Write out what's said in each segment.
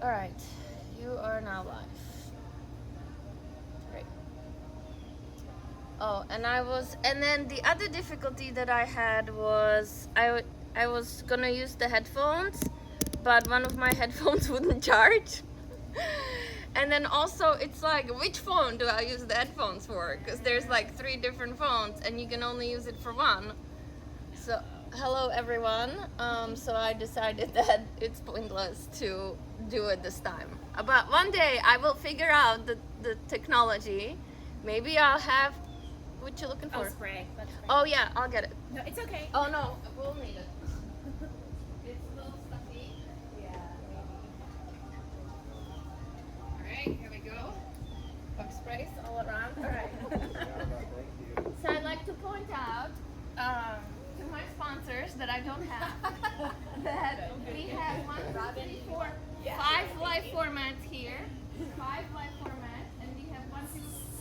Alright, you are now live. Great. Oh, and then the other difficulty that I had was I was gonna use the headphones, but one of my headphones wouldn't charge. And then also it's like, which phone do I use the headphones for? Because there's like 3 different phones and you can only use it for one. So, hello everyone. So I decided that it's pointless to do it this time. But one day I will figure out the technology. Maybe I'll have. What you looking for? Oh, spray. Oh yeah, I'll get it. No, it's okay. Oh no, we'll need it. It's a little stuffy. Yeah, Alright, here we go. Bug sprays all around. Alright. So I'd like to point out to my sponsors that I don't have that we have 1, 2, 3, 4, 5 live formats here. 5 live formats, and we have 1,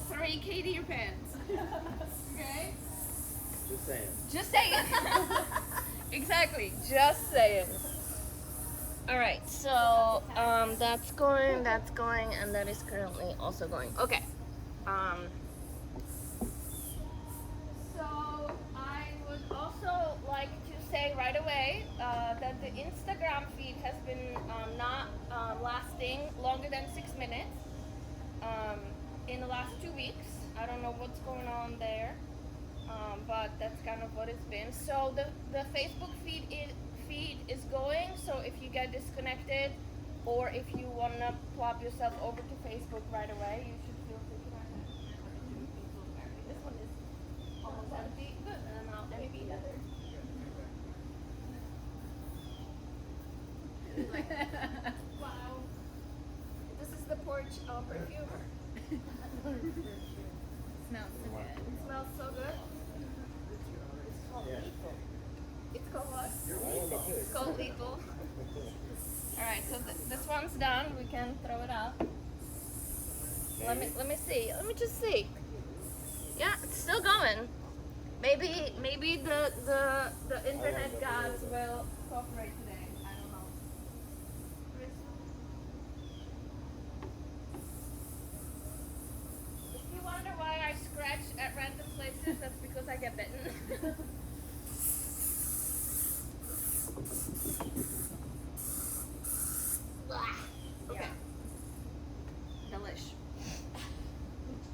2, 3 Katie your pants. Okay? Just saying. Just saying. Exactly. Just saying. All right. So that's going, and that is currently also going. Okay. So I would also like to say right away that the Instagram feed has been not lasting longer than 6 minutes in the last 2 weeks. I don't know what's going on there. But that's kind of what it's been. So the Facebook feed is going. So if you get disconnected, or if you wanna plop yourself over to Facebook right away, you should feel free to. This one is almost empty. Good, and then I'll empty the other. Wow. This is the Porch perfume. smells so good. It smells so good. It's called lethal. It's called what? It's called lethal. Alright, so this one's done. We can throw it out. Let me see. Let me just see. Yeah, it's still going. Maybe the internet gods will cooperate today. I don't know. If you wonder why I scratch at random places, that's because I get bitten. Okay. Delish.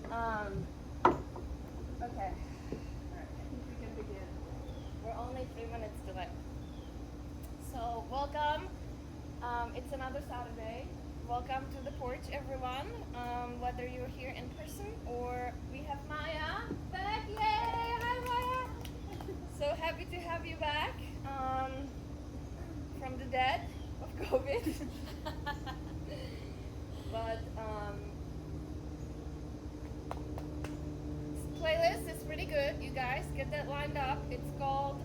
Okay. Alright, I think we can begin. We're only 3 minutes delayed. So, welcome. It's another Saturday. Welcome to the Porch, everyone. Whether you're here in person or we have Maya back. Yay! Hi, Maya! So happy to have you back from the dead of COVID. But this playlist is pretty good. You guys get that lined up. It's called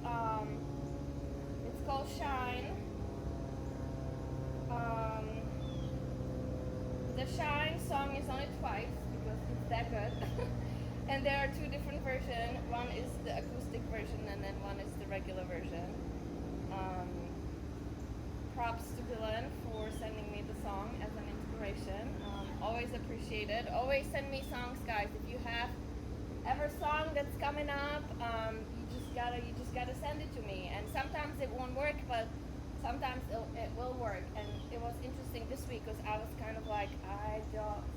Shine. The Shine song is on it twice because it's that good. And there are 2 different versions. One is the acoustic version and then one is the regular version. Props to Dylan for sending me the song as an inspiration. Always appreciated. Always send me songs, guys. If you have ever song that's coming up, you just gotta send it to me. And sometimes it won't work, but sometimes it will work. And it was interesting this week because I was kind of like,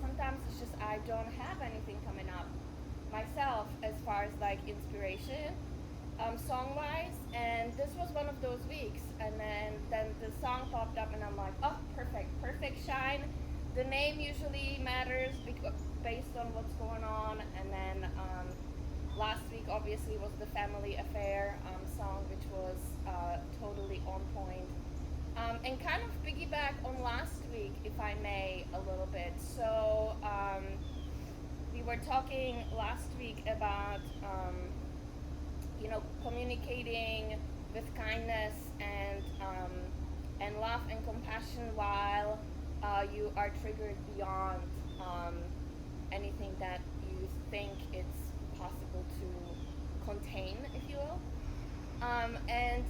sometimes it's just I don't have anything coming up myself as far as like inspiration, song-wise. And this was one of those weeks. And then the song popped up and I'm like, oh, perfect Shine. The name usually matters based on what's going on. And then last week obviously was the Family Affair song, which was totally on point. And kind of piggyback on last week, if I may, a little bit. So we were talking last week about communicating with kindness and love and compassion while you are triggered beyond anything that you think it's possible to contain, if you will. And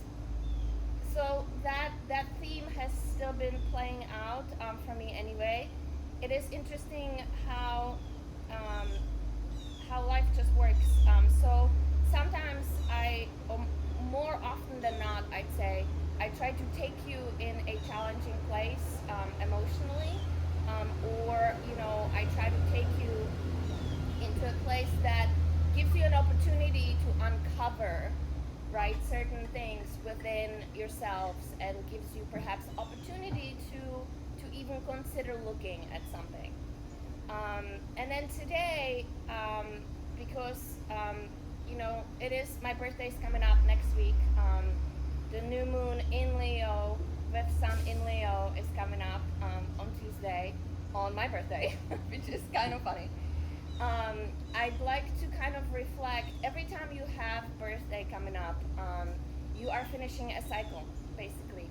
So that theme has still been playing out for me anyway. It is interesting um, how life just works. So sometimes more often than not, I'd say, I try to take you in a challenging place emotionally, or I try to take you into a place that gives you an opportunity to uncover, right, certain things within yourselves, and gives you perhaps opportunity to even consider looking at something. And then today, because it is my birthday's coming up next week. The new moon in Leo with Sun in Leo is coming up on Tuesday on my birthday, which is kind of funny. I'd like to kind of reflect every time you have birthday coming up. You are finishing a cycle, basically.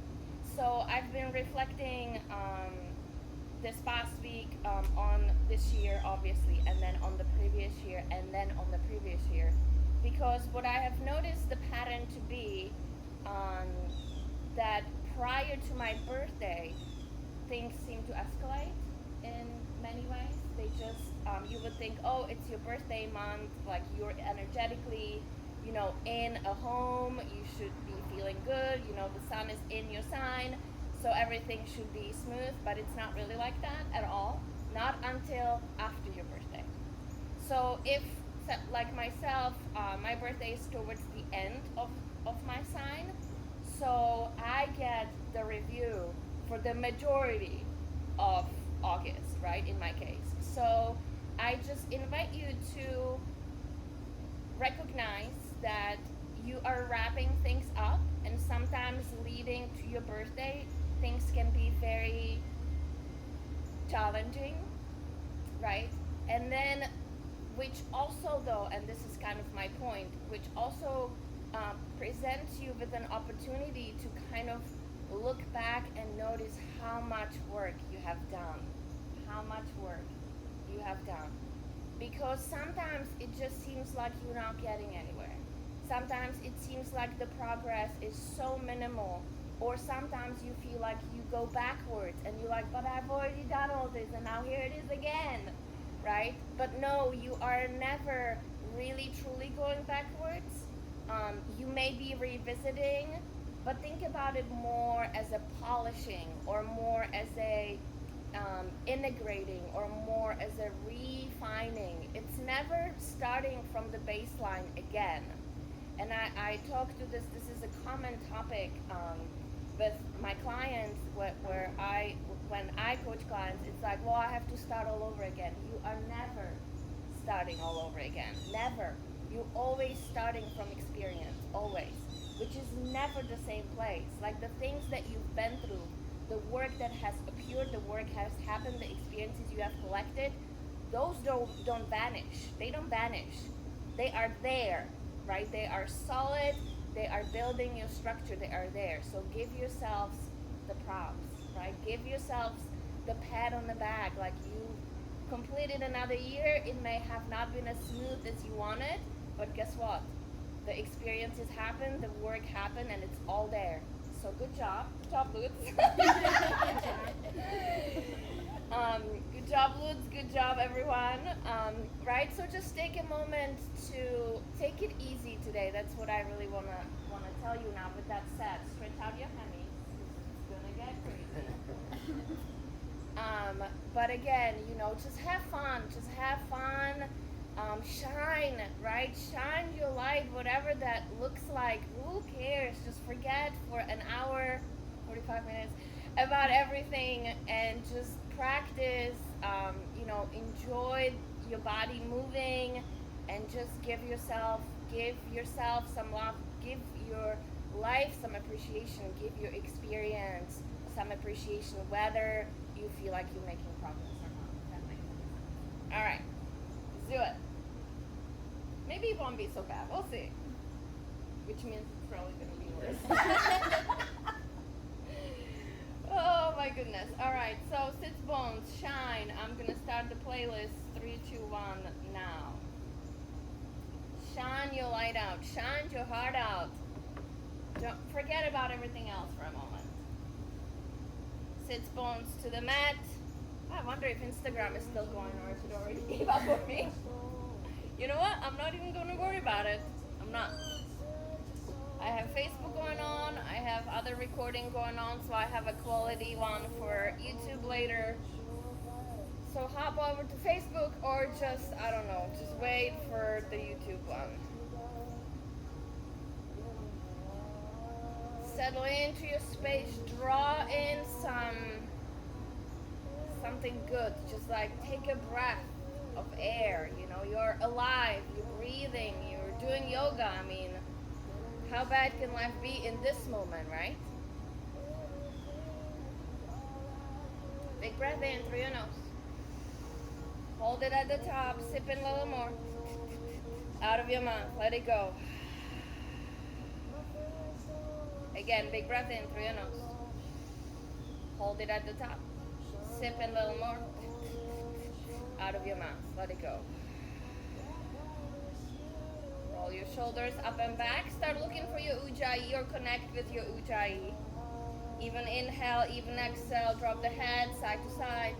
So I've been reflecting this past week on this year, obviously, and then on the previous year, and then on the previous year, because what I have noticed the pattern to be that prior to my birthday, things seem to escalate in many ways. They just you would think, oh, it's your birthday month, like you're energetically in a home, you should be feeling good, the sun is in your sign, so everything should be smooth, but it's not really like that at all, not until after your birthday. So if, like myself, my birthday is towards the end of my sign, so I get the review for the majority of August, right, in my case. So I just invite you to recognize that you are wrapping things up, and sometimes leading to your birthday, things can be very challenging, right? And then, which also though, and this is kind of my point, which also presents you with an opportunity to kind of look back and notice how much work you have done. How much work you have done. Because sometimes it just seems like you're not getting anywhere. Sometimes it seems like the progress is so minimal, or sometimes you feel like you go backwards and you're like, but I've already done all this and now here it is again, right? But no, you are never really truly going backwards. You may be revisiting, but think about it more as a polishing, or more as a integrating, or more as a refining. It's never starting from the baseline again. And I talk to this is a common topic with my clients, when I coach clients, it's like, well, I have to start all over again. You are never starting all over again. Never. You're always starting from experience, always, which is never the same place. Like the things that you've been through, the work that has appeared, the work has happened, the experiences you have collected, those don't vanish. They don't vanish. They are there, right? They are solid. They are building your structure. They are there. So give yourselves the props, right? Give yourselves the pat on the back. Like, you completed another year. It may have not been as smooth as you wanted, but guess what? The experiences happened, the work happened, and it's all there. So good job. Good job, Lutz. Good job, Lutz. Good job, everyone. Right? So just take a moment to take it easy today. That's what I really wanna tell you now. With that said, stretch out your hammies. It's gonna get crazy. But again, just have fun. Just have fun. Shine, right? Shine your light, whatever that looks like. Who cares? Just forget for an hour, 45 minutes, about everything, and just practice. Enjoy your body moving, and just give yourself some love. Give your life some appreciation. Give your experience some appreciation, whether you feel like you're making progress or not. That makes sense. All right. Do it. Maybe it won't be so bad. We'll see. Which means it's probably going to be worse. Oh my goodness. All right. So sits bones, shine. I'm going to start the playlist. 3, 2, 1 now. Shine your light out. Shine your heart out. Don't forget about everything else for a moment. Sits bones to the mat. I wonder if Instagram is still going or if it already gave up on me. You know what? I'm not even going to worry about it. I'm not. I have Facebook going on. I have other recording going on, so I have a quality one for YouTube later. So hop over to Facebook or just, I don't know, just wait for the YouTube one. Settle into your space, draw in something good. Just like take a breath of air, you know, you're alive, you're breathing, you're doing yoga. I mean, how bad can life be in this moment, right? Big breath in through your nose. Hold it at the top, sip in a little more. Out of your mouth, let it go. Again, big breath in through your nose. Hold it at the top. Sip in a little more. Out of your mouth, let it go. Roll your shoulders up and back. Start looking for your ujjayi or connect with your ujjayi. Even inhale, even exhale. Drop the head side to side.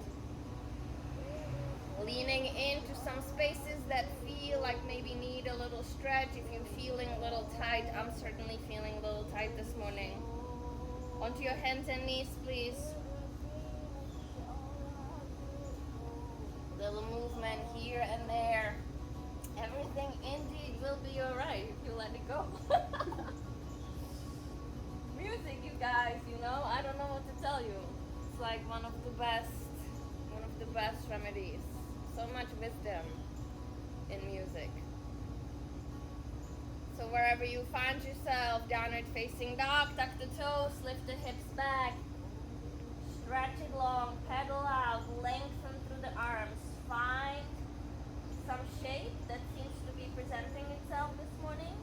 Leaning into some spaces that feel like maybe need a little stretch. If you're feeling a little tight, I'm certainly feeling a little tight this morning. Onto your hands and knees, please. Little movement here and there. Everything indeed will be alright if you let it go. Music, you guys, you know, I don't know what to tell you. It's like one of the best remedies. So much wisdom in music. So wherever you find yourself, downward facing dog, tuck the toes, lift the hips back, stretch it long, pedal out, lengthen through the arms. Find some shape that seems to be presenting itself this morning.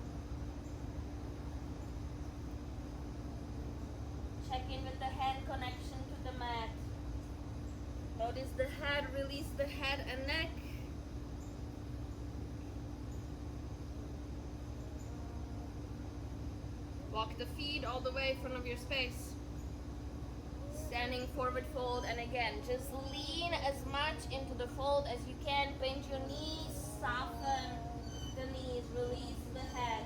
Check in with the hand connection to the mat. Notice the head, release the head and neck. Walk the feet all the way in front of your space. Standing forward fold, and again, just lean as much into the fold as you can. Bend your knees, soften the knees, release the head.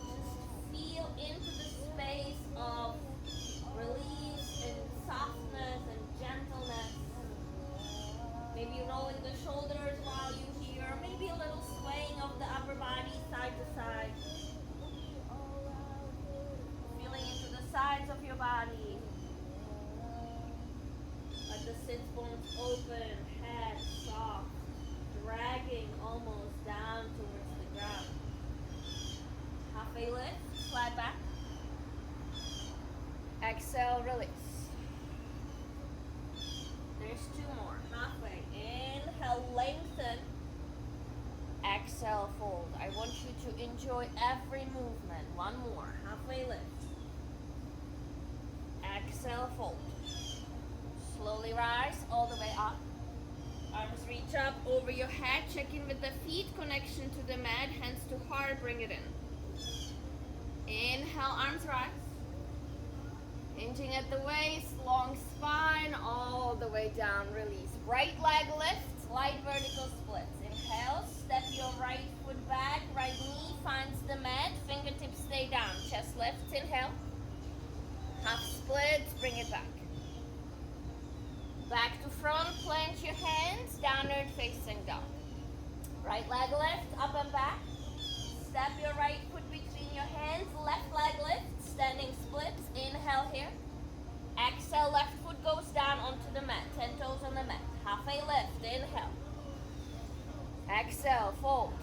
Just feel into the space of release and softness and gentleness. Maybe rolling the shoulders while you hear, maybe a little swaying of the upper body side to side. Feeling into the sides of your body. Let the sit bones open, head soft, dragging almost down towards the ground. Half a lift, slide back. Exhale, release. There's two more. Halfway. Inhale, lengthen. Exhale, fold. I want you to enjoy every movement. One more. Halfway lift. Exhale, fold. Slowly rise all the way up. Arms reach up over your head. Check in with the feet. Connection to the mat. Hands to heart. Bring it in. Inhale, arms rise. Hinging at the waist, long spine, all the way down, release. Right leg lifts, light vertical splits. Inhale, step your right foot back, right knee finds the mat, fingertips stay down. Chest lifts, inhale. Half splits, bring it back. Back to front, plant your hands, downward facing dog. Right leg lift, up and back. Step your right foot between your hands, left leg lift. Standing splits, inhale here. Exhale, left foot goes down onto the mat. 10 toes on the mat. Half a lift, inhale. Exhale, fold.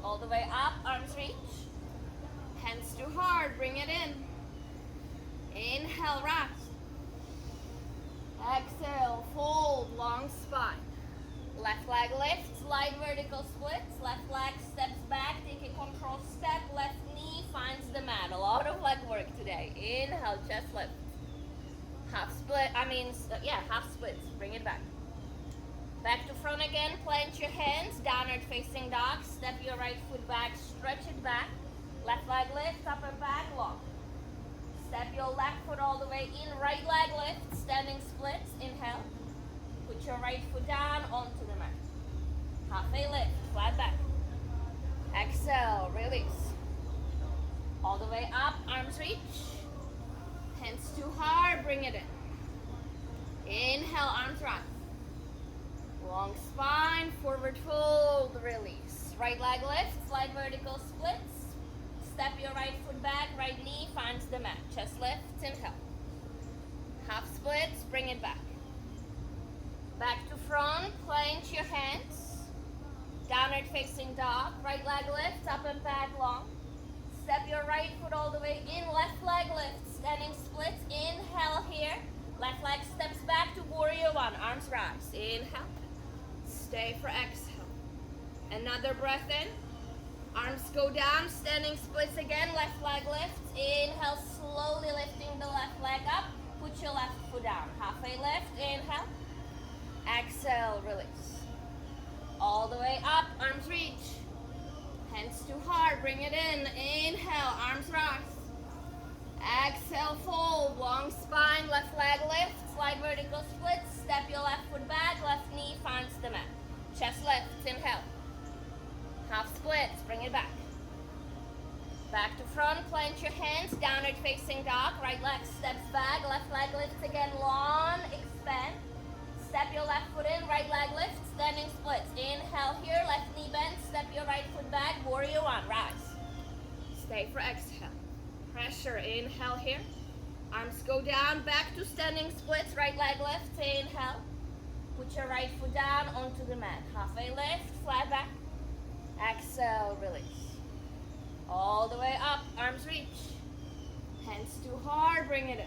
All the way up, arms reach. Hands to heart, bring it in. Inhale, rise. Exhale, fold, long spine. Left leg lifts, light vertical splits. Left leg steps back, take a control step. Left knee finds the mat. A lot of leg work today. Inhale, chest lift. Half splits. Bring it back. Back to front again. Plant your hands. Downward facing dog. Step your right foot back. Stretch it back. Left leg lift, up and back, long. go left foot all the way in, right leg lift, standing splits, inhale. Put your right foot down onto the mat. Halfway lift, flat back. Exhale, release. All the way up, arms reach. Hands too hard, bring it in. Inhale, arms rise. Long spine, forward fold, release. Right leg lift, slide vertical splits. Step your right foot back, right knee finds the mat. Chest lifts, inhale. Half splits, bring it back. Back to front, plank your hands. Downward facing dog, right leg lifts, up and back long. Step your right foot all the way in, left leg lifts, standing splits, inhale here. Left leg steps back to warrior one, arms rise. Inhale, stay for exhale. Another breath in, arms go down, standing splits again, left leg lifts. Inhale, slowly lifting the left leg up, put your left foot down. Halfway lift, inhale. Exhale, release. All the way up, arms reach. Hands too hard, bring it in. Inhale, arms rise. Exhale, fold. Long spine, left leg lift. Slide vertical splits. Step your left foot back, left knee finds the mat. Chest lifts, inhale. Half splits, bring it back. Back to front, plant your hands. Downward facing dog. Right leg steps back, left leg lifts again, long, expand. Step your left foot in, right leg lift, standing splits. Inhale here, left knee bend, step your right foot back, warrior one, rise. Stay for exhale. Pressure, inhale here. Arms go down, back to standing splits, right leg lift, inhale. Put your right foot down onto the mat. Halfway lift, flat back. Exhale, release. All the way up, arms reach. Hands too hard, bring it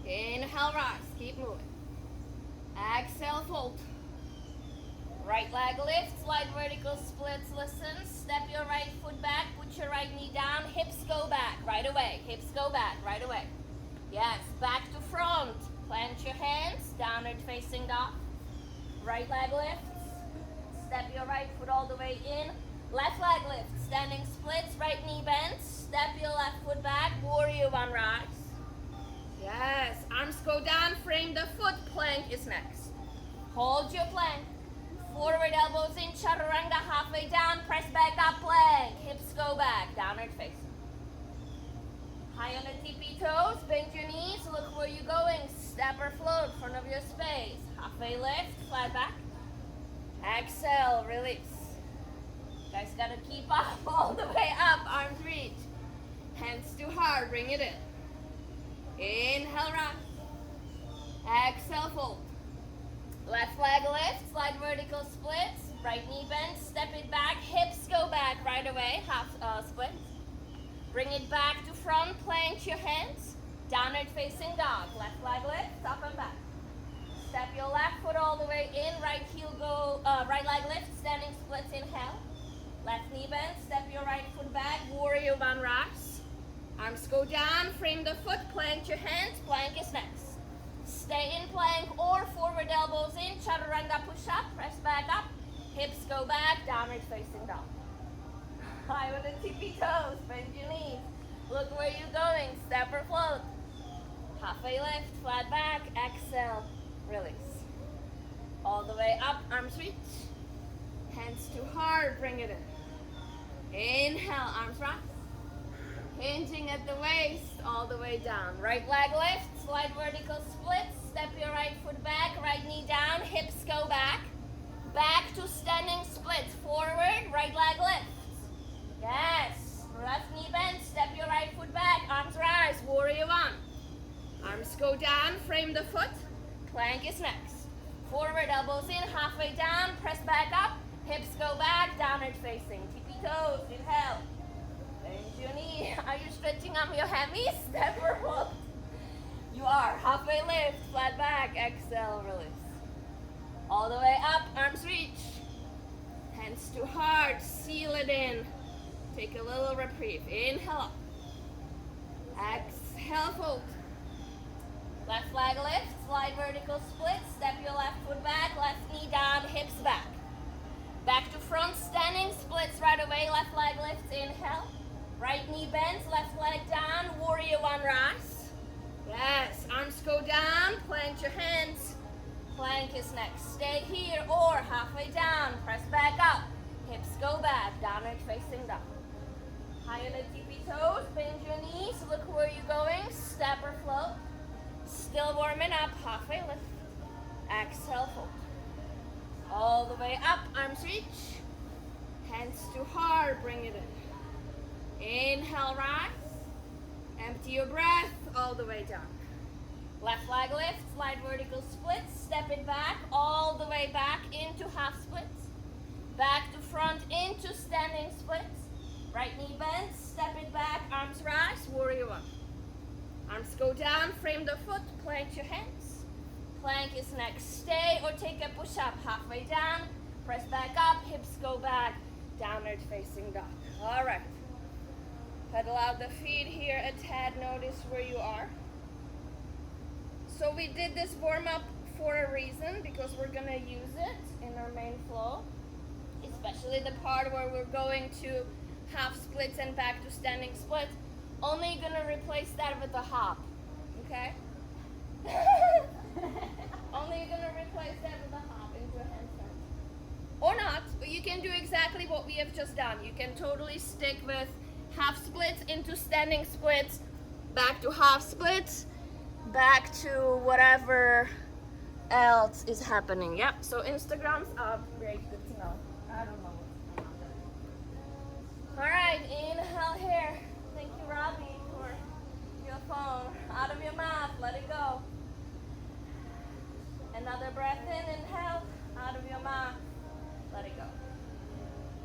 in. Inhale, rise, keep moving. Exhale, fold. Right leg lift, slide vertical splits, listen. Step your right foot back, put your right knee down, hips go back, right away. Hips go back, right away. Yes, back to front. Plant your hands, downward facing dog. Right leg lifts. Step your right foot all the way in. Left leg lift, standing splits, right knee bends. Step your left foot back, warrior one, rise. Yes, arms go down, frame the foot, plank is next. Hold your plank. Forward elbows in, chaturanga, halfway down, press back up, plank. Hips go back, downward facing. High on the tippy toes, bend your knees, look where you're going. Step or float, front of your space. Halfway lift, flat back. Exhale, release. Guys gotta keep up, all the way up, arms reach. Hands too hard, bring it in. Inhale, rise. Exhale, fold. Left leg lift, slide vertical splits. Right knee bend, step it back. Hips go back right away, half split. Bring it back to front, plank your hands. Downward facing dog. Left leg lift, up and back. Step your left foot all the way in. Right heel go, right leg lift, standing splits, inhale. Left knee bend, step your right foot back. Warrior one, rise. Arms go down, frame the foot, plant your hands, plank is next. Stay in plank or forward elbows in, chaturanga push up, press back up, hips go back, downward facing dog. High with the tippy toes, bend your knees. Look where you're going, step or float. Halfway lift, flat back, exhale, release. All the way up, arms reach. Hands too hard, bring it in. Inhale, arms rise. Hinging at the waist, all the way down. Right leg lift, slide vertical splits. Step your right foot back, right knee down, hips go back. Back to standing splits. Forward, right leg lifts. Yes. Left knee bend, step your right foot back, arms rise, warrior one. Arms go down, frame the foot. Plank is next. Forward, elbows in, halfway down, press back up. Hips go back, downward facing. Tippy toes, inhale. Bend your knee. Are you stretching out your hammies? Step or float? You are. Halfway lift, flat back, exhale, release. All the way up, arms reach. Hands too hard, seal it in. Take a little reprieve. Inhale up. Exhale, fold. Left leg lift, slide vertical split. Step your left foot back, left knee down, hips back. Back to front, standing splits right away. Left leg lifts, inhale. Right knee bends, left leg down, warrior one, rise. Hips go down, plant your hands. Plank is next. Stay here or halfway down. Press back up. Hips go back. Downward facing dog. High on the tippy toes. Bend your knees. Look where you're going. Step or float. Still warming up. Halfway lift. Exhale, fold. All the way up. Arms reach. Hands to heart. Bring it in. Inhale, rise. Empty your breath. All the way down. Left leg lift, slide vertical splits, step it back, all the way back into half splits. Back to front into standing splits. Right knee bends, step it back, arms rise, warrior one. Arms go down, frame the foot, plant your hands. Plank is next. Stay or take a push up, halfway down, press back up, hips go back, downward facing dog. All right. Pedal out the feet here a tad, notice where you are. So we did this warm-up for a reason, because we're gonna use it in our main flow, especially the part where we're going to half splits and back to standing splits. Only gonna replace that with a hop, okay? Only gonna replace that with a hop into a handstand. Or not, but you can do exactly what we have just done. You can totally stick with half splits into standing splits, back to half splits, back to whatever else is happening. Yep, so Instagram's up. Great, good to know. I don't know what's going on there. All right, inhale here. Thank you, Robbie, for your phone. Out of your mouth, let it go. Another breath in, inhale. Out of your mouth, let it go.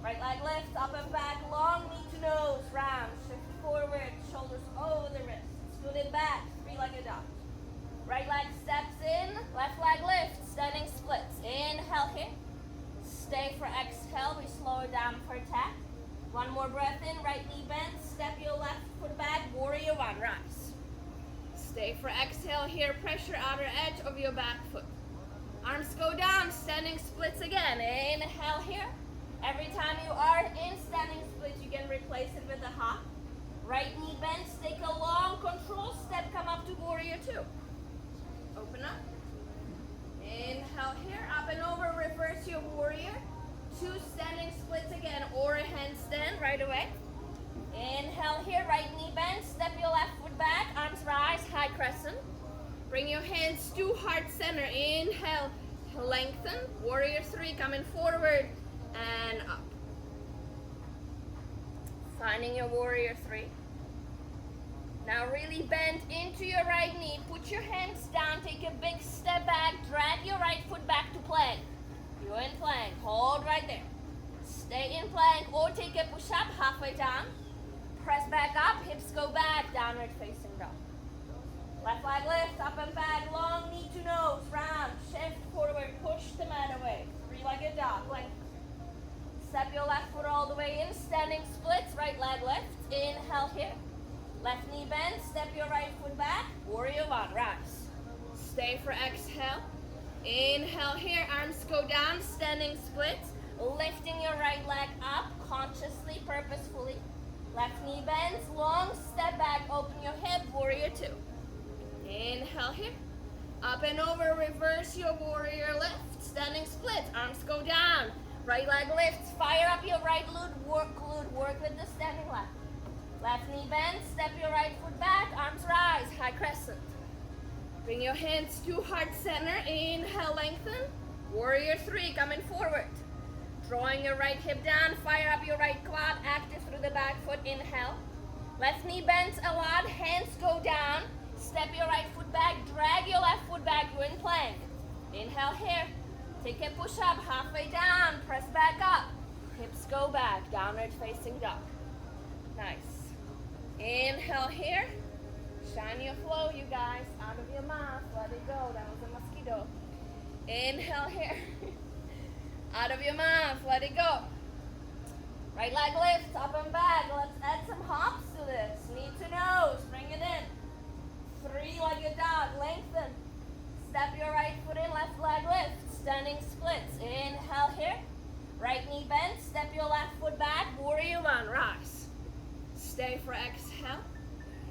Right leg lifts, up and back, long knee to nose, round. Shift forward, shoulders over the wrists. Scoot it back, three-legged dog. Right leg steps in, left leg lifts, standing splits. Inhale here. Stay for exhale, we slow it down for tap. One more breath in, right knee bends, step your left foot back, warrior one, rise. Stay for exhale here, pressure outer edge of your back foot. Arms go down, standing splits again. Inhale here. Every time you are in standing splits, you can replace it with a hop. Right knee bends, take a long control step, come up to warrior two. Open up. Inhale here, up and over, reverse your warrior. Two standing splits again, or a handstand right away. Inhale here, right knee bend, step your left foot back, arms rise, high crescent. Bring your hands to heart center. Inhale, lengthen. Warrior three, coming forward and up. Finding your warrior three. Now really bend into your right knee. Put your hands down. Take a big step back. Drag your right foot back to plank. You're in plank. Hold right there. Stay in plank or take a push up halfway down. Press back up. Hips go back. Downward facing dog. Left leg lift. Up and back. Long knee to nose. Round. Shift forward. Push the mat away. Three-legged dog. Length. Step your left foot all the way in. Standing splits. Right leg lift. Inhale here. Left knee bend, step your right foot back, warrior one, rise. Stay for exhale. Inhale here, arms go down, standing splits. Lifting your right leg up, consciously, purposefully. Left knee bends, long step back, open your hip, warrior two. Inhale here. Up and over, reverse your warrior lift. Standing splits, arms go down. Right leg lifts, fire up your right glute, work with the standing leg. Left knee bend, step your right foot back, arms rise, high crescent. Bring your hands to heart center, inhale, lengthen. Warrior three, coming forward. Drawing your right hip down, fire up your right quad, active through the back foot, inhale. Left knee bends a lot, hands go down. Step your right foot back, drag your left foot back, you're in plank. Inhale here, take a push up, halfway down, press back up. Hips go back, downward facing dog. Nice. Inhale here. Shine your flow, you guys. Out of your mouth. Let it go. That was a mosquito. Inhale here. Out of your mouth. Let it go. Right leg lifts, up and back. Let's add some hops to this. Knee to nose. Bring it in. Three-legged dog. Lengthen. Step your right foot in. Left leg lift. Standing splits. Inhale here. Right knee bend. Step your left foot back. Warrior one. Rise. Stay for exhale.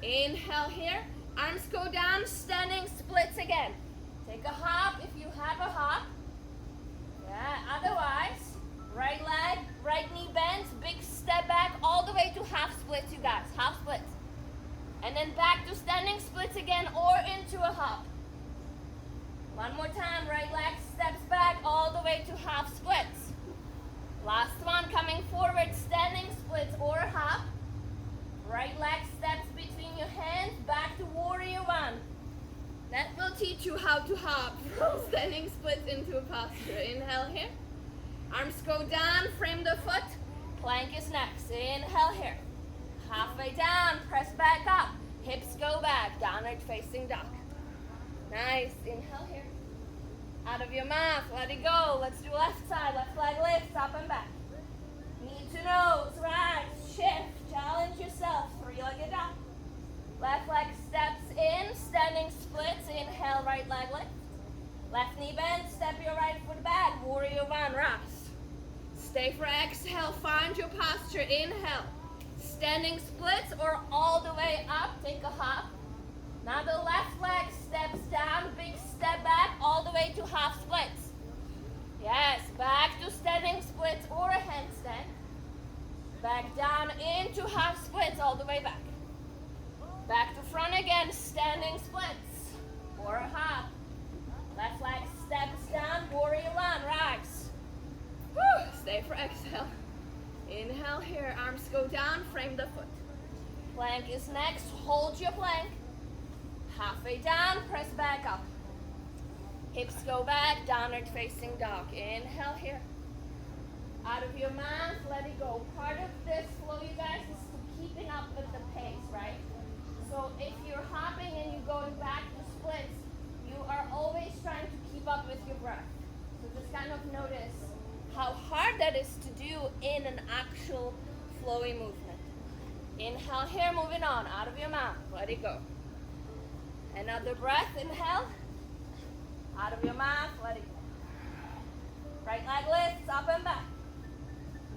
Inhale here. Arms go down, standing splits again. Take a hop if you have a hop. Yeah, otherwise, right leg, right knee bends, big step back all the way to half splits, you guys, half splits. And then back to standing splits again or into a hop. One more time, right leg steps back all the way to half splits. Last one, coming forward, standing splits or a hop. Right leg steps between your hands, back to warrior one. That will teach you how to hop from standing splits into a posture. Inhale here. Arms go down, frame the foot. Plank is next. Inhale here. Halfway down, press back up. Hips go back, downward facing dog. Nice. Inhale here. Out of your mouth, let it go. Let's do left side. Left leg lifts up and back. Knee to nose, rise, shift, challenge yourself. Three-legged dog. Left leg steps in, standing splits. Inhale, right leg lift. Left knee bend, step your right foot back. Warrior one, rise. Stay for exhale, find your posture. Inhale. Standing splits or all the way up, take a hop. Now the left leg steps down, big step back, all the way to half splits. Yes, back to standing splits or a handstand. Back down into half splits, all the way back. Back to front again, standing splits or a hop. Left leg steps down, warrior one, rise. Woo, stay for exhale. Inhale here, arms go down, frame the foot. Plank is next, hold your plank. Halfway down, press back up. Hips go back, downward facing dog. Inhale here. Out of your mouth, let it go. Part of this flow, you guys, is to keeping up with the pace, right? So if you're hopping and you're going back to splits, you are always trying to keep up with your breath. So just kind of notice how hard that is to do in an actual flowy movement. Inhale here, moving on, out of your mouth, let it go. Another breath, inhale. Out of your mouth, let it go. Right leg lifts, up and back.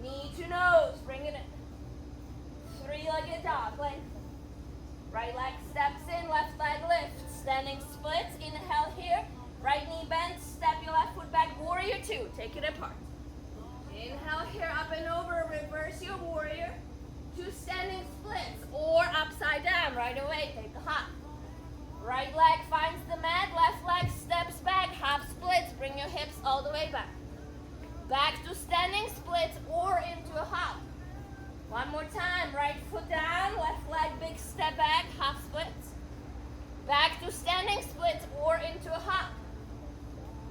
Knee to nose, bring it in. Three-legged dog, lengthen. Right leg steps in, left leg lifts. Standing splits, inhale here. Right knee bends, step your left foot back, warrior two, take it apart. Inhale here, up and over, reverse your warrior. Two standing splits or upside down, right away, take a hop. Right leg finds the mat, left leg steps back, half splits, bring your hips all the way back. Back to standing splits or into a hop. One more time, right foot down, left leg big step back, half splits. Back to standing splits or into a hop.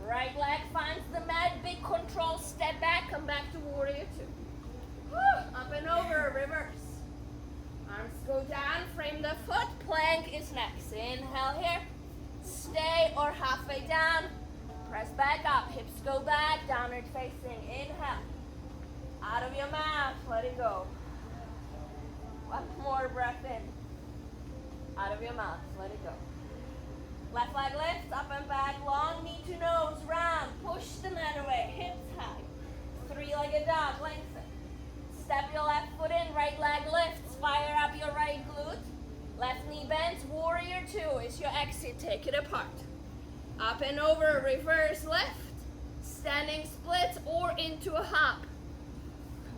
Right leg finds the mat, big control, step back, come back to warrior two. Woo, up and over, reverse. Arms go down, frame the foot, plank is next. Inhale here, stay or halfway down, press back up, hips go back, downward facing, inhale. Out of your mouth, let it go. One more breath in. Out of your mouth, let it go. Left leg lifts, up and back, long knee to nose, round, push the mat away, hips high. Three-legged dog, lengthen. Step your left foot in, right leg lifts, fire up your right glute. Left knee bends, warrior two is your exit, take it apart. Up and over, reverse lift, standing splits or into a hop.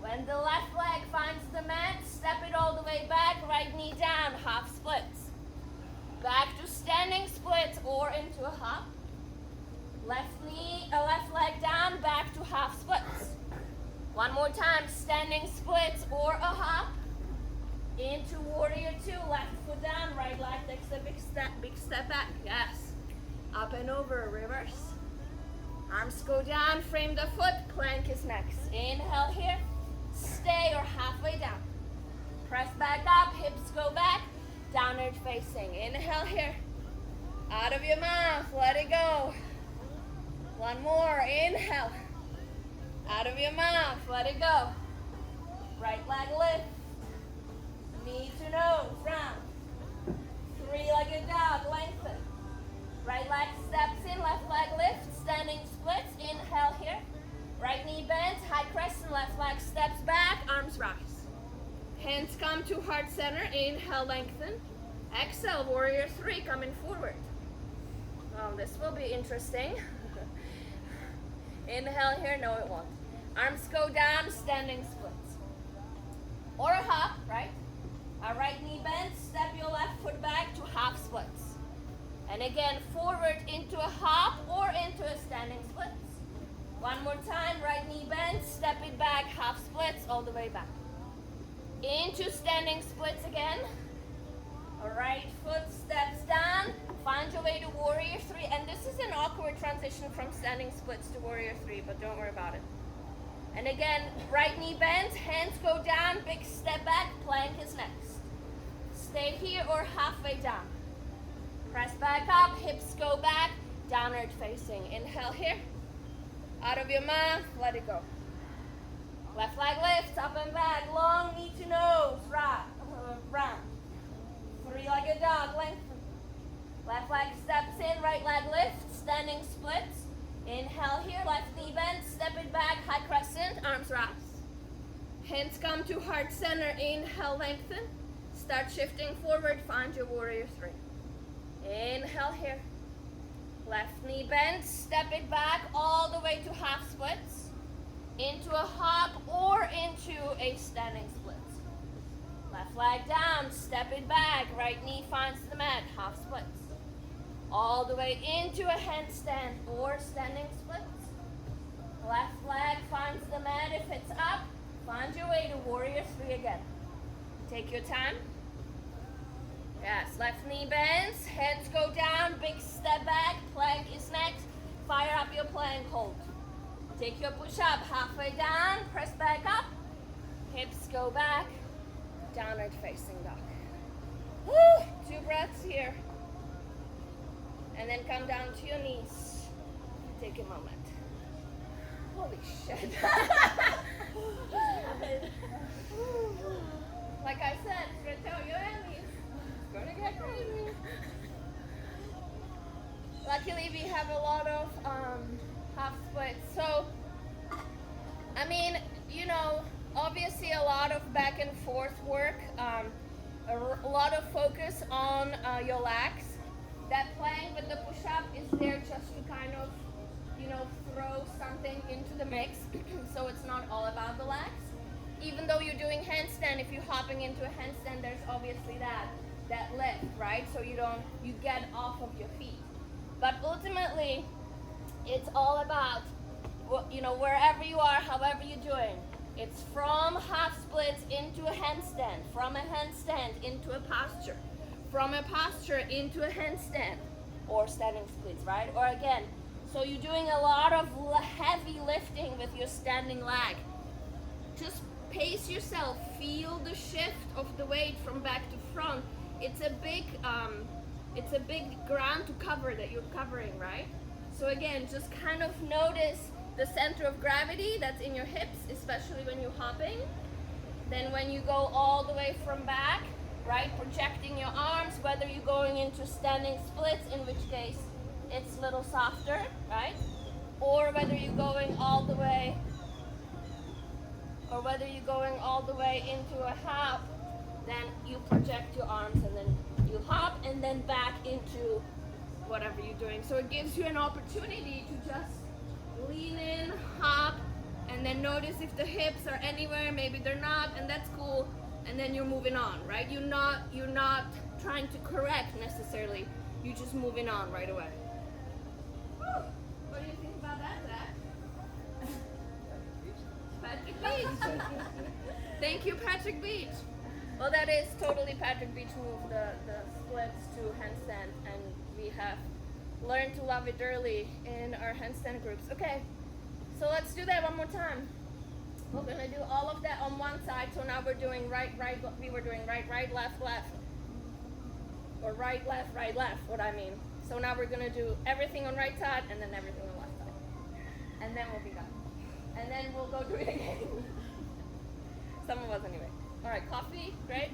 When the left leg finds the mat, step it all the way back, right knee down, half splits. Back to standing splits or into a hop. Left leg down, back to half splits. One more time, standing splits or a hop. Into warrior two, left foot down, right leg takes a big step back, yes. Up and over, reverse. Arms go down, frame the foot, plank is next. Inhale here, stay or halfway down. Press back up, hips go back, downward facing. Inhale here, out of your mouth, let it go. One more, inhale. Out of your mouth, let it go. Right leg lift. Knee to nose, round. Three-legged dog, lengthen. Right leg steps in, left leg lifts, standing splits. Inhale here. Right knee bends, high crescent, left leg steps back, arms rise. Hands come to heart center, inhale, lengthen. Exhale, warrior three, coming forward. This will be interesting. Inhale here, no it won't. Arms go down, standing splits. Or a hop, right? Our right knee bends, step your left foot back to half splits. And again, forward into a hop or into a standing splits. One more time, right knee bends, step it back, half splits, all the way back. Into standing splits again. Right foot steps down, find your way to warrior three, and this is an awkward transition from standing splits to warrior three, but don't worry about it. And again, right knee bends, hands go down, big step back, plank is next. Stay here or halfway down. Press back up, hips go back, downward facing. Inhale here, out of your mouth, let it go. Left leg lifts, up and back, long knee to nose, round. Three-legged dog, lengthen. Left leg steps in, right leg lifts, standing splits. Inhale here, left knee bends, step it back, high crescent, arms rise. Hands come to heart center, inhale, lengthen. Start shifting forward, find your warrior three. Inhale here. Left knee bends, step it back all the way to half splits. Into a hop or into a standing split. Left leg down, step it back, right knee finds the mat, half splits. All the way into a handstand or standing splits. Left leg finds the mat, if it's up, find your way to warrior three again. Take your time. Yes, left knee bends, hands go down, big step back, plank is next. Fire up your plank hold. Take your push up, halfway down, press back up, hips go back. Downward facing dog. Woo! 2 breaths here. And then come down to your knees. Take a moment. Holy shit. Like I said, it's gonna tell your enemies. It's gonna get crazy. Luckily we have a lot of half splits. So, I mean, you know, obviously a lot of back and forth work, a lot of focus on your legs. That plank with the push-up is there just to kind of, you know, throw something into the mix. So it's not all about the legs. Even though you're doing handstand, if you're hopping into a handstand, there's obviously that lift, right? So you get off of your feet. But ultimately, it's all about, you know, wherever you are, however you're doing. It's from half splits into a handstand, from a handstand into a posture, from a posture into a handstand, or standing splits, right? Or again, so you're doing a lot of heavy lifting with your standing leg. Just pace yourself, feel the shift of the weight from back to front. It's a big ground to cover that you're covering, right? So again, just kind of notice the center of gravity that's in your hips, especially when you're hopping. Then when you go all the way from back, right, projecting your arms, whether you're going into standing splits, in which case it's a little softer, right? Or whether you're going all the way, into a hop, then you project your arms and then you hop and then back into whatever you're doing. So it gives you an opportunity to just lean in, hop, and then notice if the hips are anywhere, maybe they're not, and that's cool, and then you're moving on, right? You're not trying to correct necessarily, you're just moving on right away. Whew. What do you think about that, Zach? Patrick Beach. Thank you, Patrick Beach. Well, that is totally Patrick Beach move, the splits to handstand, and we have learned to love it early in our handstand groups. Okay, so let's do that one more time. We're gonna do all of that on one side. So now we're doing right, we were doing right, left, or right, left, what I mean. So now we're gonna do everything on right side and then everything on left side. And then we'll be done. And then we'll go do it again. Some of us anyway. All right, coffee, great.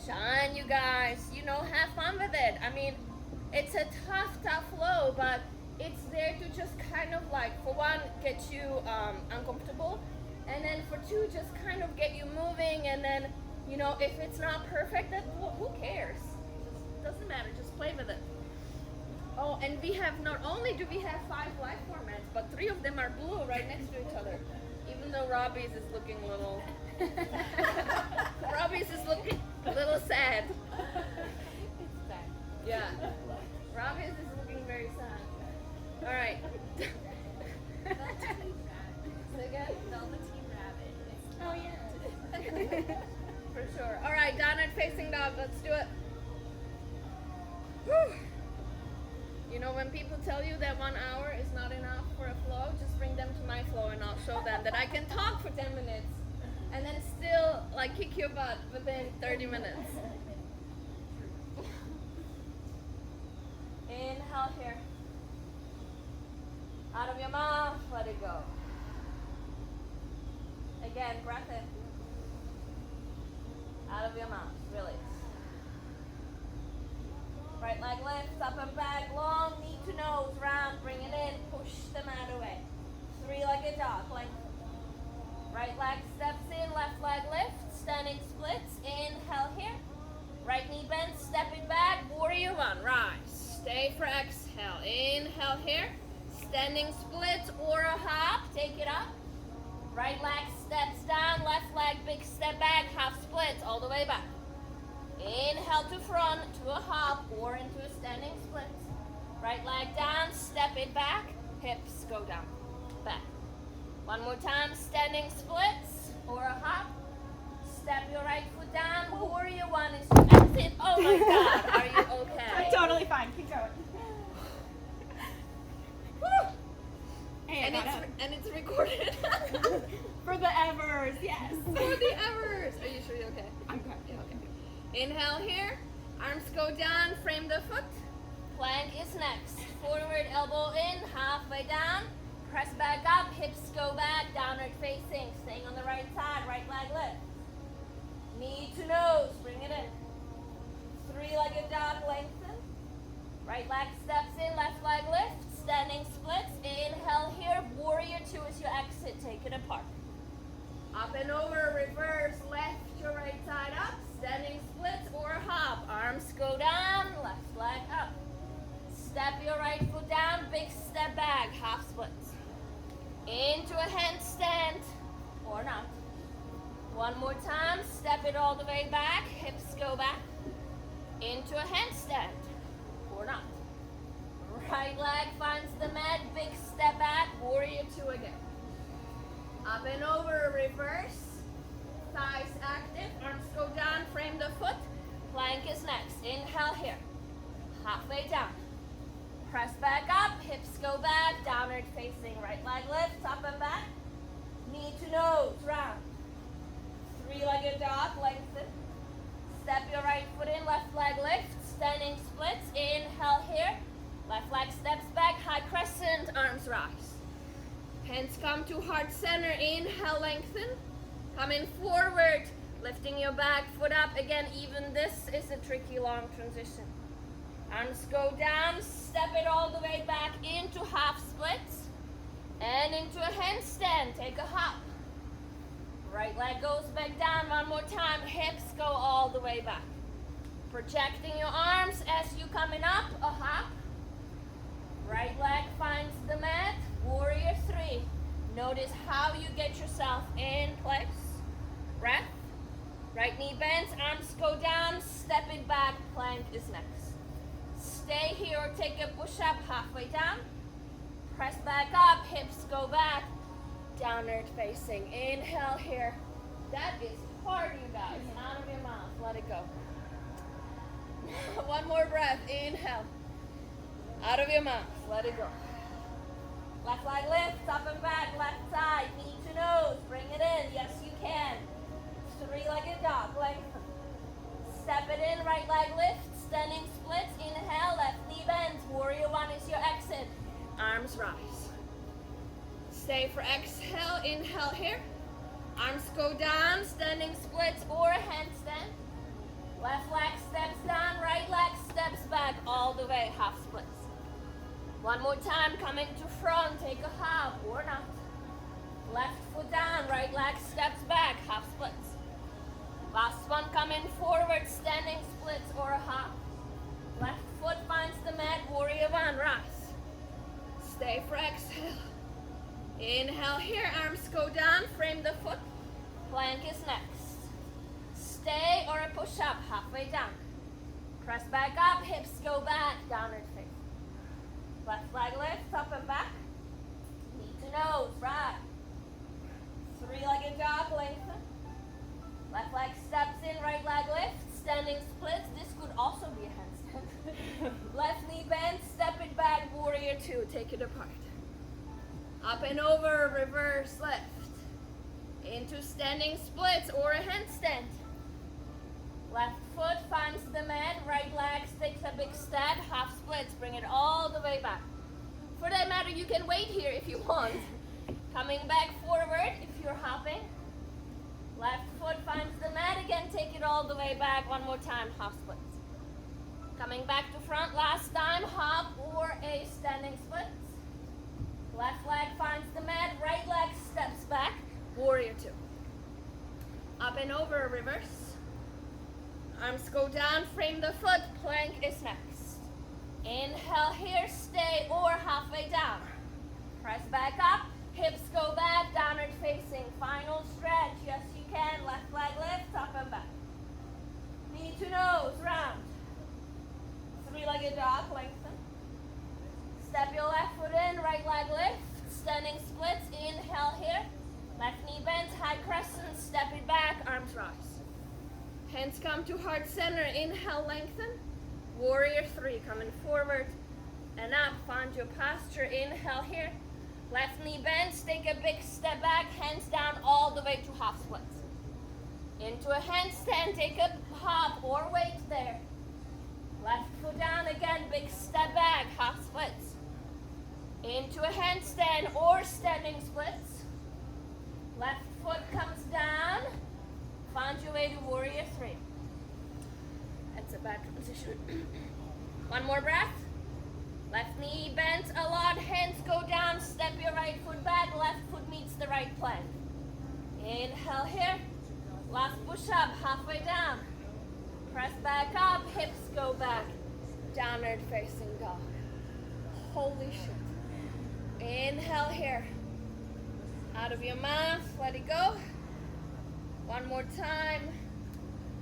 Shine, you guys. You know, have fun with it. I mean, it's a tough flow, but it's there to just kind of like, for one, get you uncomfortable, and then for two, just kind of get you moving, and then You know, if it's not perfect, then who cares? Doesn't matter, just play with it. Oh, and we have, not only do we have 5 life formats, but 3 of them are blue right next to each other. Even though Robbie's is looking a little, Robbie's is looking a little sad. It's bad. Yeah, Robbie's is looking very sad. All right. Say again? Velveteen Rabbit. Oh yeah. For sure. All right, downward facing dog. Let's do it. Whew. You know, when people tell you that 1 hour is not enough for a flow, just bring them to my flow and I'll show them that I can talk for 10 minutes and then still like kick your butt within 30 minutes. Inhale here. Out of your mouth, let it go. Again, breath in. Out of your mouth, release. Right leg lifts, up and back, long, knee to nose, round, bring it in, push the mat away. 3-legged dog, length. Right leg steps in, left leg lifts, standing splits, inhale here. Right knee bends, step it back, warrior 1, rise. Stay for exhale, inhale here. Standing splits or a hop, take it up. Right leg steps down, left leg big step back, half splits, all the way back. Inhale to front, to a hop, or into a standing split. Right leg down, step it back, hips go down, back. One more time, standing splits, or a hop. Step your right foot down, warrior 1 is your exit. Oh my God, are you okay? I'm totally fine. Keep going. Woo! Hey, And it's recorded. for the evers, yes. For the evers. Are you sure you're okay? I'm good. Yeah, okay. Inhale here. Arms go down. Frame the foot. Plank is next. Forward elbow in. Halfway down. Press back up. Hips go back. Downward facing. Staying on the right side. Right leg lift. Knee to nose. Bring it in. 3-legged dog. Lengthen. Right leg steps in. Left leg lift. Standing splits. Inhale here. Warrior 2 is your exit. Take it apart. Up and over. Reverse. Left your right side up. Standing splits or a hop. Arms go down. Left leg up. Step your right foot down. Big step back. Half splits. Into a handstand or not. One more time. Step it all the way back. Hips go back. Into a handstand or not. Right leg finds the mat, big step back, warrior 2 again. Up and over, reverse. Thighs active, arms go down, frame the foot. Plank is next. Inhale here. Halfway down. Press back up, hips go back, downward facing. Right leg lifts, up and back. Knee to nose, round. 3-legged dog, lengthen. Step your right foot in, left leg lifts, standing splits. Inhale here. Left leg steps back, high crescent, arms rise. Hands come to heart center, inhale, lengthen. Coming forward, lifting your back foot up. Again, even this is a tricky long transition. Arms go down, step it all the way back into half splits. And into a handstand, take a hop. Right leg goes back down, one more time, hips go all the way back. Projecting your arms as you coming up, a hop. Right leg finds the mat, warrior 3. Notice how you get yourself in place. Breath. Right knee bends, arms go down, step it back, plank is next. Stay here or take a push-up halfway down. Press back up, hips go back, downward facing. Inhale here. That is hard, you guys. Out of your mouth, let it go. One more breath, inhale. Out of your mouth, let it go. Left leg lifts, up and back, left side, knee to nose, bring it in, yes you can. 3-legged dog, lengthen. Step it in, right leg lifts, standing splits, inhale, left knee bends, warrior 1 is your exit. Arms rise. Stay for exhale, inhale here. Arms go down, standing splits or a handstand. Left leg steps down, right leg steps back, all the way, half splits. One more time, coming to front, take a hop or not. Left foot down, right leg steps back, half splits. Last one, coming forward, standing splits or a hop. Left foot finds the mat, warrior one, rise. Stay for exhale. Inhale here, arms go down, frame the foot. Plank is next. Stay or a push-up, halfway down. Press back up, hips go back, downward face. Left leg lifts, up and back. Knee to nose, right. Three-legged dog, lengthen. Left leg steps in, right leg lifts, standing splits. This could also be a handstand. Left knee bends, step it back, warrior two, take it apart. Up and over, reverse left. Into standing splits or a handstand. Left foot finds the mat, right leg takes a big step, half splits, bring it all the way back. For that matter, you can wait here if you want. Coming back forward if you're hopping. Left foot finds the mat, again take it all the way back, one more time, half splits. Coming back to front, last time, hop or a standing splits. Left leg finds the mat, right leg steps back, warrior two. Up and over, reverse. Arms go down, frame the foot, plank is next. Inhale here, stay or halfway down. Press back up, hips go back, downward facing. Final stretch, yes you can. Left leg lifts, up and back. Knee to nose, round. Three-legged dog, lengthen. Step your left foot in, right leg lift. Standing splits, inhale here. Left knee bends, high crescent, step it back, arms rise. Hands come to heart center, inhale, lengthen. Warrior three, coming forward and up, find your posture, inhale here. Left knee bends, take a big step back, hands down all the way to half splits. Into a handstand, take a hop or weight there. Left foot down again, big step back, half splits. Into a handstand or standing splits. Left foot comes down. Find your way to warrior three. That's a bad transition. One more breath. Left knee bends a lot, hands go down, step your right foot back, left foot meets the right plank. Inhale here. Last push up, halfway down. Press back up, hips go back. Downward facing dog. Holy shit. Inhale here. Out of your mouth, let it go. One more time,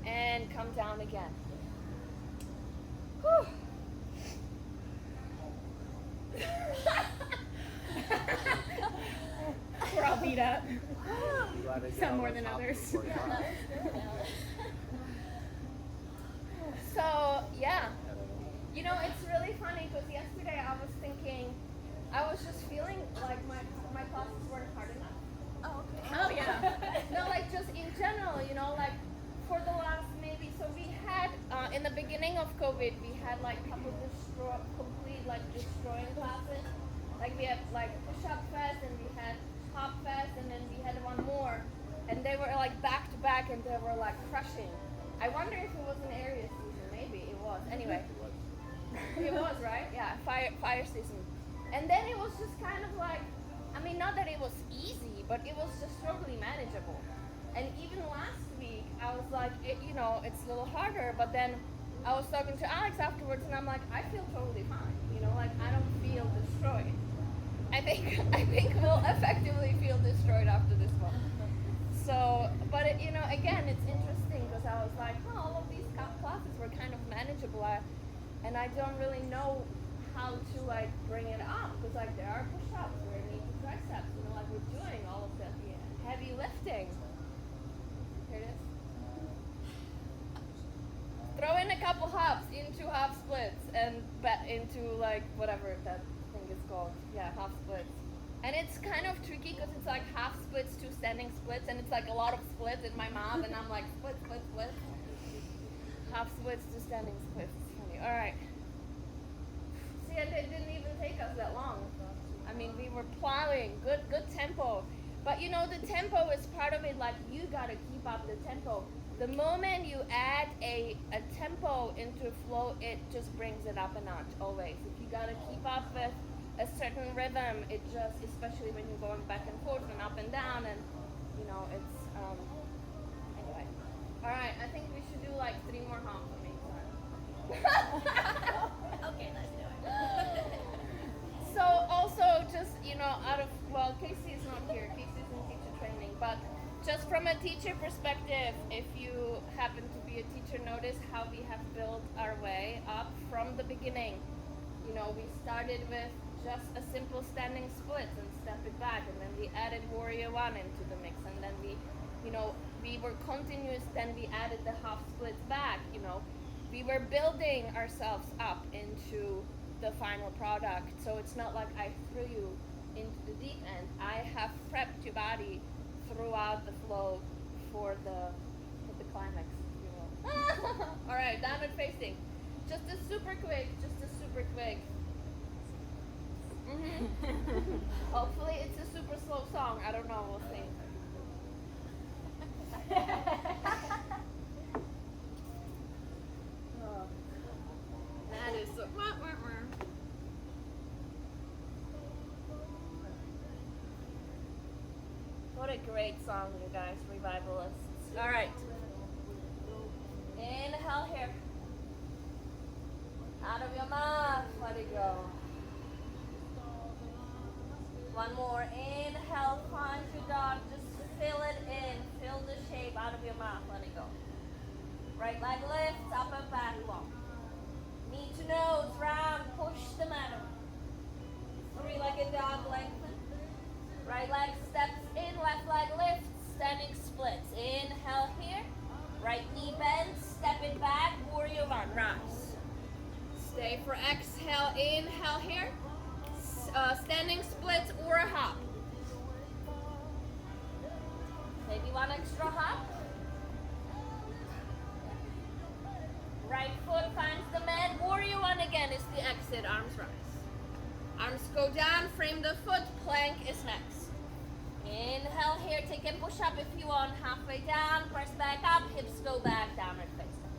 and come down again. Whew. We're all beat up. Some more than others. So, yeah. You know, it's really funny because yesterday I was thinking, I was just feeling like my classes weren't hard enough. Oh, okay. Oh, yeah. No, like just in general, you know, like for the last maybe, so we had, in the beginning of COVID, we had like a couple complete like destroying classes. Like we had like push-up fest and we had hop fest and then we had one more. And they were like back to back and they were like crushing. I wonder if it was an area season, maybe it was. Anyway, it was, right? Yeah, fire season. And then it was just kind of like, I mean, not that it was easy, but it was just totally manageable. And even last week, I was like, you know, it's a little harder, but then I was talking to Alex afterwards, and I'm like, I feel totally fine. You know, like I don't feel destroyed. I think we'll effectively feel destroyed after this one. So, but you know, again, it's interesting because I was like, oh, all of these classes were kind of manageable, and I don't really know how to like bring it up because like there are push-ups, there are knee to triceps, you know, like we're doing all of that heavy lifting. Here it is. Throw in a couple hops into half splits and into like whatever that thing is called. Yeah, half splits. And it's kind of tricky because it's like half splits to standing splits, and it's like a lot of splits in my mouth, and I'm like split, split, split. Half splits to standing splits. It's funny. All right. See, and it didn't even take us that long. I mean, we were plowing, good tempo. But you know, the tempo is part of it. Like you gotta keep up the tempo. The moment you add a tempo into flow, it just brings it up a notch always. If you gotta keep up with a certain rhythm, it just, especially when you're going back and forth and up and down, and you know, it's anyway. Alright, I think we should do like 3 more hops on me. Okay, let's do it. So also just, Casey is not here. Casey's in teacher training, but just from a teacher perspective, if you happen to be a teacher, notice how we have built our way up from the beginning. We started with just a simple standing split and step it back, and then we added Warrior One into the mix, and then we were continuous, then we added the half splits back, We were building ourselves up into the final product, so it's not like I threw you into the deep end. I have prepped your body throughout the flow for the climax, if you will. All right, downward facing. Just a super quick. Hopefully it's a super slow song. I don't know. We'll see. Oh, that is so. What a great song, you guys, revivalists. All right. Inhale here. Out of your mouth, let it go. One more. Inhale, find your dog. Just fill it in. Fill the shape out of your mouth. Let it go. Right leg lifts, up and back long. Knee to nose, round. Push the mat around. 3-legged dog, lengthen. Right leg steps in, left leg lifts. Standing splits. Inhale here. Right knee bends. Step it back. Warrior One. Rise. Stay for exhale. Inhale here. Standing splits or a hop. Maybe one extra hop. Right foot finds the mat. Warrior One again is the exit. Arms rise. Arms go down. Frame the foot. Plank is next. Inhale here. Take a push up if you want. Halfway down. Press back up. Hips go back. Downward facing.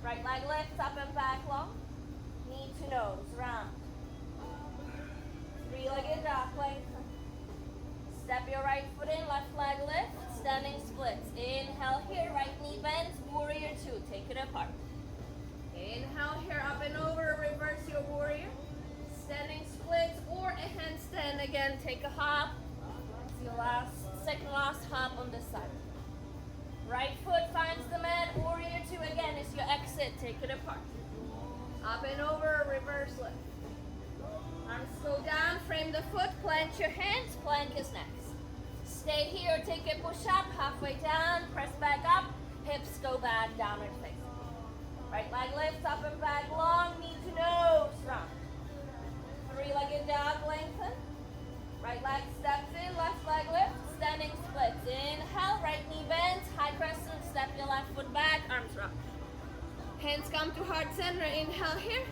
Right leg lifts up and back long. Knee to nose. Round. 3-legged dog, lengthen. Step your right foot in, left leg lift, standing splits. Inhale here, right knee bends, Warrior Two, take it apart. Inhale here, up and over, reverse your warrior. Standing splits or a handstand again, take a hop. It's your second last hop on this side. Right foot finds the mat, Warrior Two again is your exit, take it apart. Up and over, reverse lift. Arms go down, frame the foot, plant your hands, plank is next. Stay here, take a push up, halfway down, press back up, hips go back, downward facing. Right leg lifts up and back long, knee to nose, round. 3-legged dog, lengthen. Right leg steps in, left leg lifts, standing splits. Inhale, right knee bends, high crescent, step your left foot back, arms rock. Hands come to heart center, inhale here.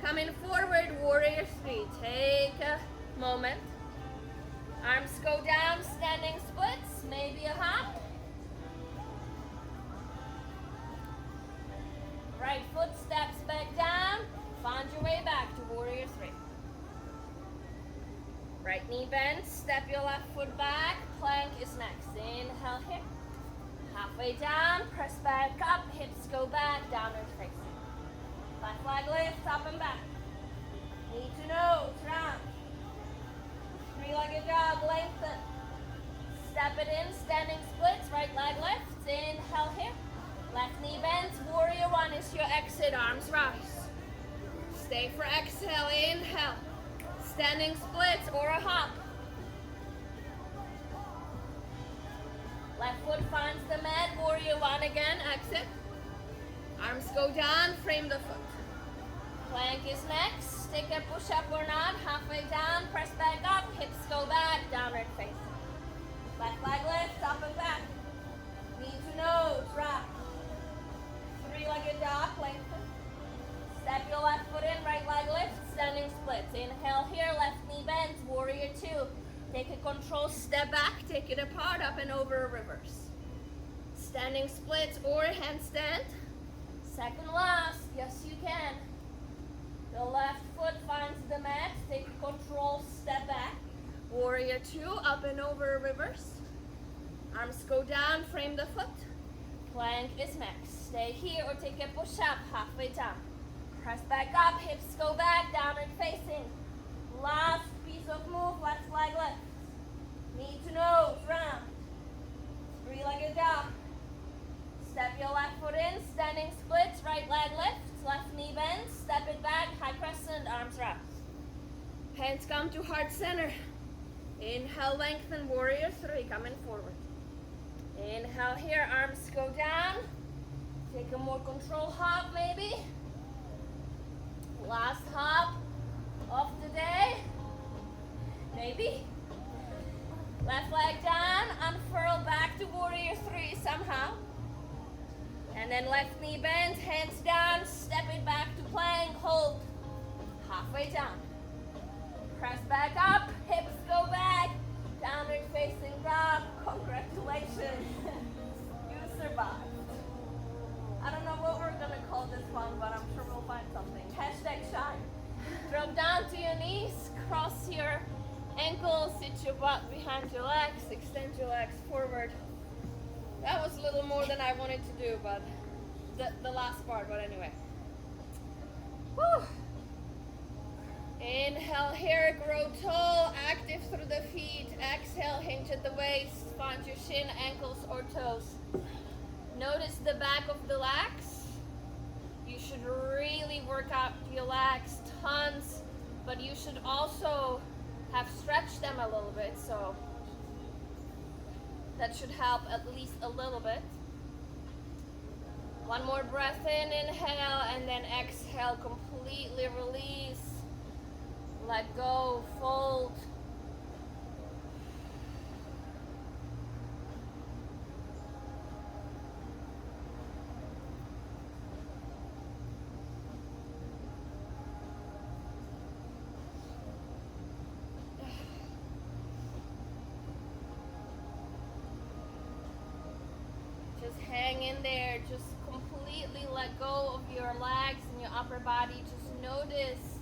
Coming forward, Warrior Three. Take a moment. Arms go down, standing splits, maybe a hop. Right foot steps back down. Find your way back to Warrior Three. Right knee bends, step your left foot back. Plank is next. Inhale here. Halfway down, press back up, hips go back, downward facing. Left leg lifts, up and back. Knee to nose, round. 3-legged dog, lengthen. Step it in, standing splits, right leg lifts. Inhale here. Left knee bends, Warrior One is your exit, arms rise. Stay for exhale, inhale. Standing splits or a hop. Left foot finds the mat, Warrior One again, exit. Arms go down, frame the foot. Plank is next. Take a push up or not, halfway down, press back up, hips go back, downward facing. Left leg lifts, up and back. Knee to nose, rock. 3-legged dog, lengthen. Step your left foot in, right leg lifts, standing splits. Inhale here, left knee bends, Warrior Two. Take a control step back, take it apart, up and over, reverse. Standing splits or handstand. Second last, yes you can. The left foot finds the mat, take a control step back. Warrior Two, up and over, reverse. Arms go down, frame the foot. Plank is next. Stay here or take a push up halfway down. Press back up, hips go back, downward facing. Last piece of move, left leg lift. Knee to nose, round. Three-legged dog. Step your left foot in, standing splits, right leg lifts, left knee bends, step it back, high crescent, arms wrap. Hands come to heart center. Inhale, lengthen, warrior three, coming forward. Inhale here, arms go down. Take a more control hop maybe. Last hop of the day. Maybe. Left leg down, unfurl back to warrior three somehow. And then left knee bends, hands down, step it back to plank, hold. Halfway down. Press back up, hips go back, downward facing dog. Congratulations, you survived. I don't know what we're gonna call this one, but I'm sure we'll find something. Hashtag shine. Drop down to your knees, cross your ankles, sit your butt behind your legs, extend your legs forward. That was a little more than I wanted to do, but the last part, but anyway. Whew. Inhale here, grow tall, active through the feet. Exhale, hinge at the waist, find your shin, ankles, or toes. Notice the back of the legs. You should really work out your legs tons, but you should also have stretched them a little bit, so that should help at least a little bit. One more breath in, inhale, and then exhale, completely release. Let go, fold. Just hang in there, just completely let go of your legs and your upper body. Just notice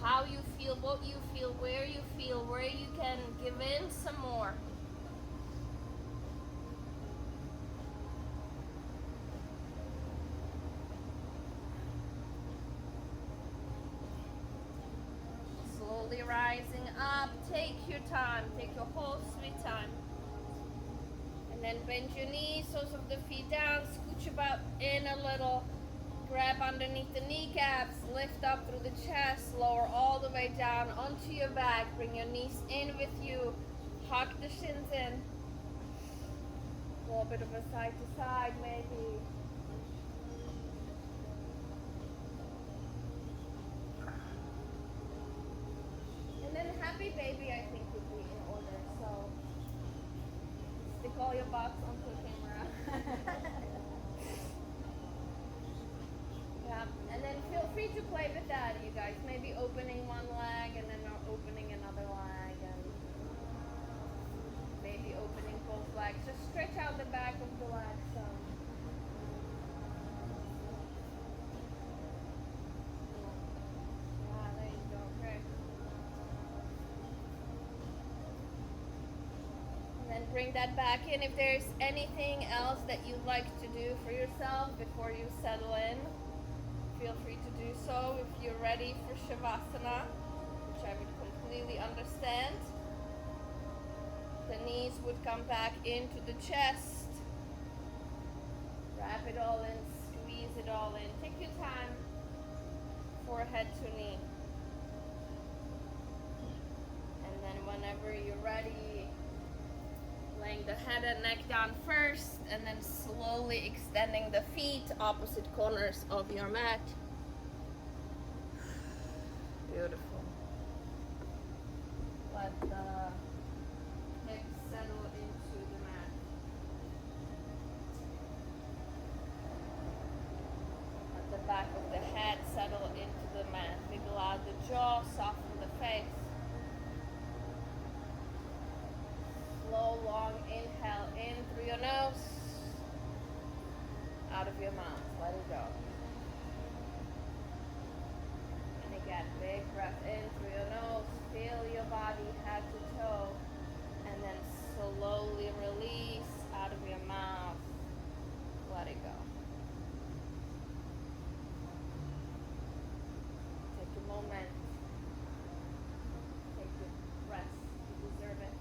how you feel, what you feel, where you can give in some more. Slowly rising up, take your time, take your whole sweet time. And then bend your knees, soles of the feet down, scooch your butt in a little. Grab underneath the kneecaps, lift up through the chest, lower all the way down onto your back. Bring your knees in with you, hug the shins in. A little bit of a side to side maybe. And then happy baby I think would be in order, so stick all your box onto the camera. Yeah, and then feel free to play with that, you guys. Maybe opening one leg and then opening another leg, and maybe opening both legs. Just stretch out the back of the leg some. Yeah, there you go. Great. And then bring that back in. If there's anything else that you'd like to do for yourself before you settle in, feel free to do so. If you're ready for Shavasana, which I would completely understand, the knees would come back into the chest. Wrap it all in, squeeze it all in. Take your time, forehead to knee. And then whenever you're ready, laying the head and neck down first, and then slowly extending the feet opposite corners of your mat. Beautiful. Let the hips settle into the mat. Let the back of the head settle into the mat. Wiggle out the jaw, soften the face. Slow, long inhale in through your nose, out of your mouth. Let it go. And again, big breath in through your nose. Feel your body head to toe. And then slowly release out of your mouth. let it go. Take a moment. Take a rest. You deserve it.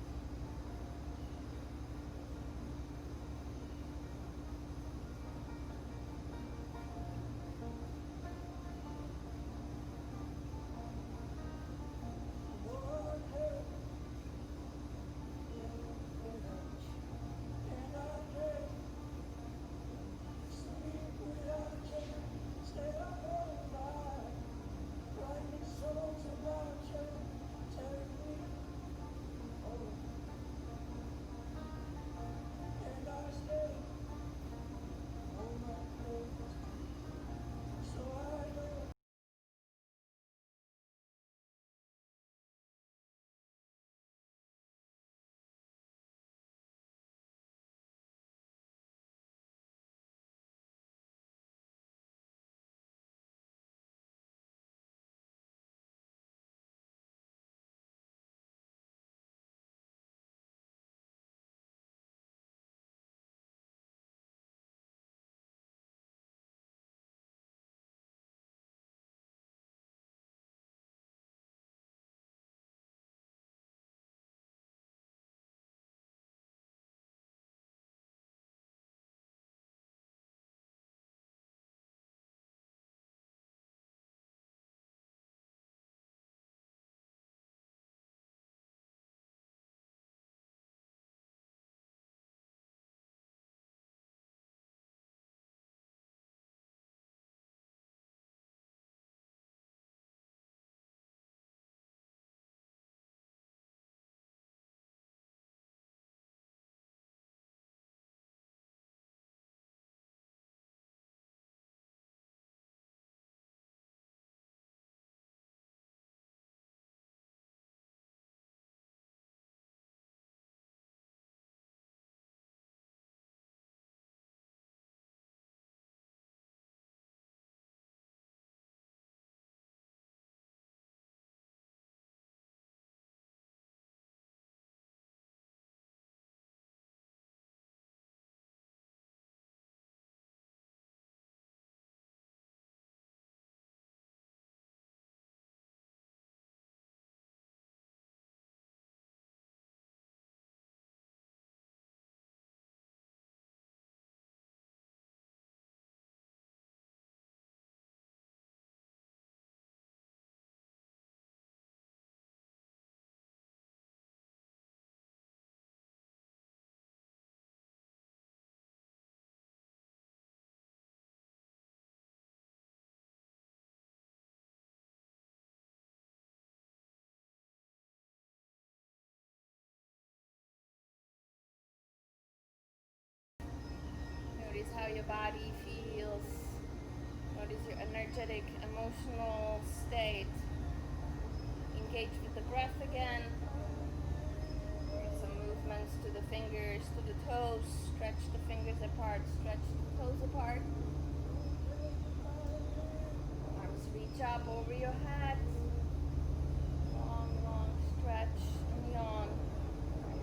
Notice how your body feels. Notice your energetic, emotional state. Engage with the breath again. Make some movements to the fingers, to the toes. Stretch the fingers apart, stretch the toes apart. Arms reach up over your head. Long, long stretch and yawn.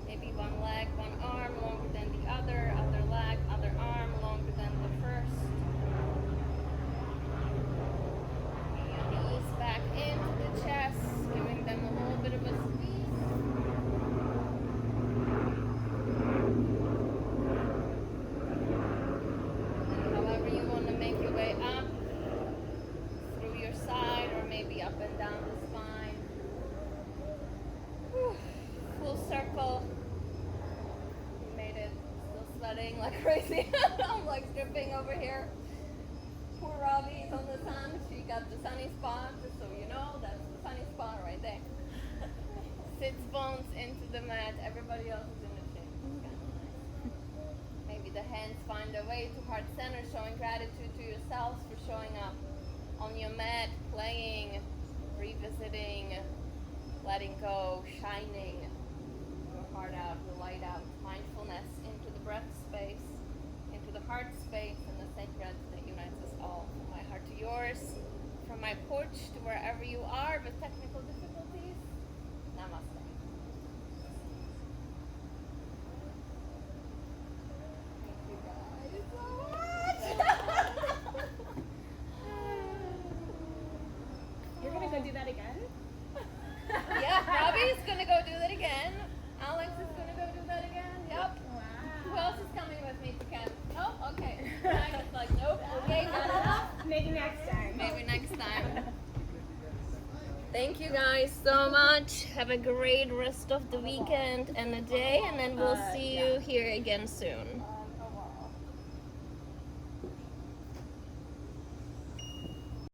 Maybe one leg, one arm longer than the other leg, other arm longer than the first. Bring your knees back into the chest, giving them a little bit of a squeeze. And however you want to make your way up, through your side or maybe up and down the spine. Whew. Full circle. You made it. Still sweating like crazy. I'm like dripping over here. Poor Robbie's on the sun. She got the sunny spot, just so you know. That's the sunny spot right there. Sits bones into the mat. Everybody else is in the shade. It's kind of nice. Maybe the hands find their way to heart center, showing gratitude to yourselves for showing up on your mat, playing, revisiting, letting go, shining your heart out, your light out, mindfulness into the breath space, into the heart space, and the sacred that unites us all. From my heart to yours, from my porch to wherever you are with technical difficulties. Namaste. Thank you guys so much. next time. Maybe next time. Thank you guys so much. Have a great rest of the weekend and a day, and then we'll see you here again soon.